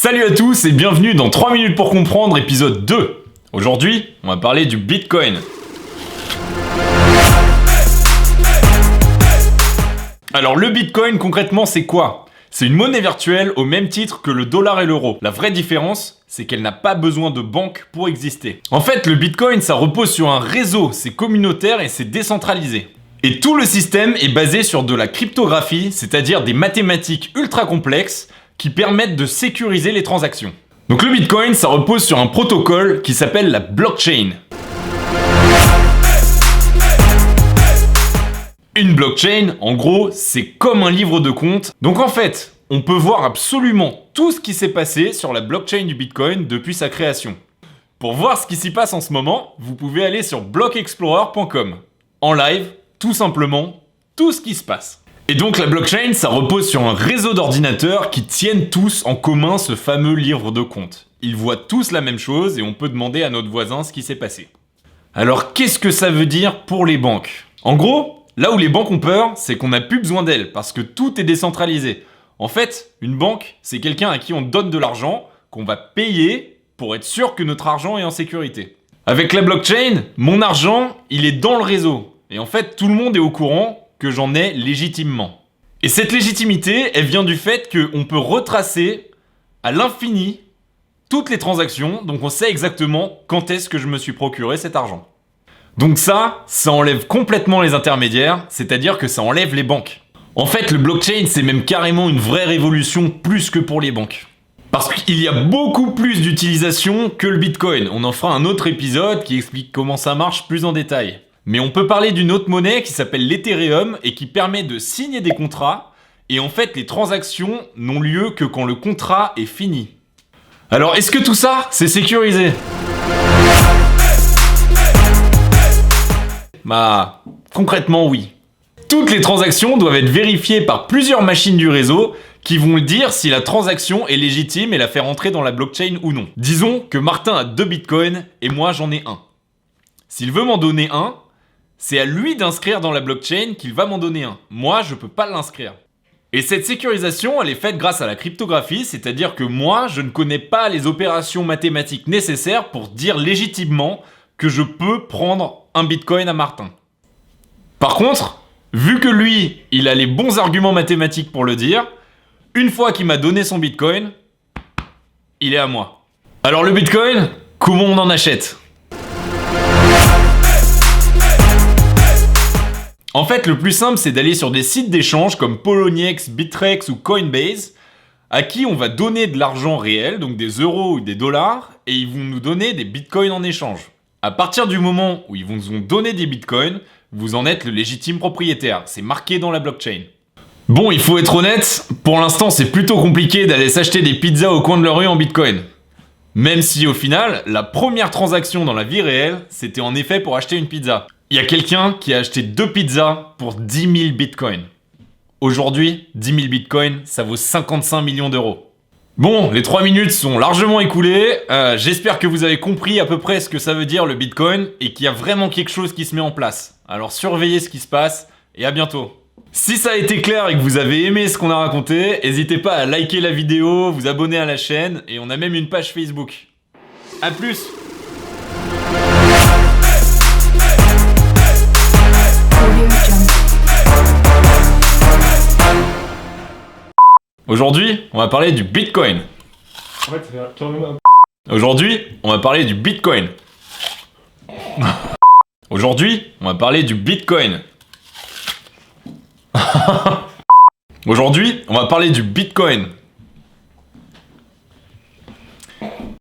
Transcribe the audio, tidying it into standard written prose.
Salut à tous et bienvenue dans 3 minutes pour comprendre, épisode 2. Aujourd'hui, on va parler du Bitcoin. Alors le Bitcoin concrètement c'est quoi? C'est une monnaie virtuelle au même titre que le dollar et l'euro. La vraie différence, c'est qu'elle n'a pas besoin de banque pour exister. En fait, le Bitcoin, ça repose sur un réseau, c'est communautaire et c'est décentralisé. Et tout le système est basé sur de la cryptographie, c'est-à-dire des mathématiques ultra complexes qui permettent de sécuriser les transactions. Donc le Bitcoin, ça repose sur un protocole qui s'appelle la blockchain. Une blockchain, en gros, c'est comme un livre de compte. Donc en fait, on peut voir absolument tout ce qui s'est passé sur la blockchain du Bitcoin depuis sa création. Pour voir ce qui s'y passe en ce moment, vous pouvez aller sur blockexplorer.com. En live, tout simplement, tout ce qui se passe. Et donc la blockchain, ça repose sur un réseau d'ordinateurs qui tiennent tous en commun ce fameux livre de compte. Ils voient tous la même chose et on peut demander à notre voisin ce qui s'est passé. Alors qu'est-ce que ça veut dire pour les banques? En gros, là où les banques ont peur, c'est qu'on n'a plus besoin d'elles parce que tout est décentralisé. En fait, une banque, c'est quelqu'un à qui on donne de l'argent, qu'on va payer pour être sûr que notre argent est en sécurité. Avec la blockchain, mon argent, il est dans le réseau. Et en fait, tout le monde est au courant que j'en ai légitimement. Et cette légitimité, elle vient du fait qu'on peut retracer à l'infini toutes les transactions, donc on sait exactement quand est-ce que je me suis procuré cet argent. Donc ça enlève complètement les intermédiaires, c'est-à-dire que ça enlève les banques. En fait, le blockchain, c'est même carrément une vraie révolution plus que pour les banques. Parce qu'il y a beaucoup plus d'utilisation que le Bitcoin. On en fera un autre épisode qui explique comment ça marche plus en détail. Mais on peut parler d'une autre monnaie qui s'appelle l'Ethereum et qui permet de signer des contrats. Et en fait, les transactions n'ont lieu que quand le contrat est fini. Alors, est-ce que tout ça, c'est sécurisé? Bah, concrètement, oui. Toutes les transactions doivent être vérifiées par plusieurs machines du réseau qui vont dire si la transaction est légitime et la faire entrer dans la blockchain ou non. Disons que Martin a 2 bitcoins et moi j'en ai 1. S'il veut m'en donner un, c'est à lui d'inscrire dans la blockchain qu'il va m'en donner un. Moi, je peux pas l'inscrire. Et cette sécurisation, elle est faite grâce à la cryptographie, c'est-à-dire que moi, je ne connais pas les opérations mathématiques nécessaires pour dire légitimement que je peux prendre un bitcoin à Martin. Par contre, vu que lui, il a les bons arguments mathématiques pour le dire, une fois qu'il m'a donné son bitcoin, il est à moi. Alors le bitcoin, comment on en achète ? En fait, le plus simple, c'est d'aller sur des sites d'échange comme Poloniex, Bittrex ou Coinbase, à qui on va donner de l'argent réel, donc des euros ou des dollars, et ils vont nous donner des bitcoins en échange. À partir du moment où ils vont nous donner des bitcoins, vous en êtes le légitime propriétaire. C'est marqué dans la blockchain. Bon, il faut être honnête, pour l'instant, c'est plutôt compliqué d'aller s'acheter des pizzas au coin de la rue en bitcoin. Même si au final, la première transaction dans la vie réelle, c'était en effet pour acheter une pizza. Il y a quelqu'un qui a acheté 2 pizzas pour 10 000 bitcoins. Aujourd'hui, 10 000 bitcoins, ça vaut 55 millions d'euros. Bon, les 3 minutes sont largement écoulées. J'espère que vous avez compris à peu près ce que ça veut dire le bitcoin et qu'il y a vraiment quelque chose qui se met en place. Alors surveillez ce qui se passe et à bientôt. Si ça a été clair et que vous avez aimé ce qu'on a raconté, n'hésitez pas à liker la vidéo, vous abonner à la chaîne et on a même une page Facebook. A plus! Aujourd'hui, on va parler du Bitcoin. Aujourd'hui, on va parler du Bitcoin. Aujourd'hui, on va parler du Bitcoin. Aujourd'hui, on va parler du Bitcoin.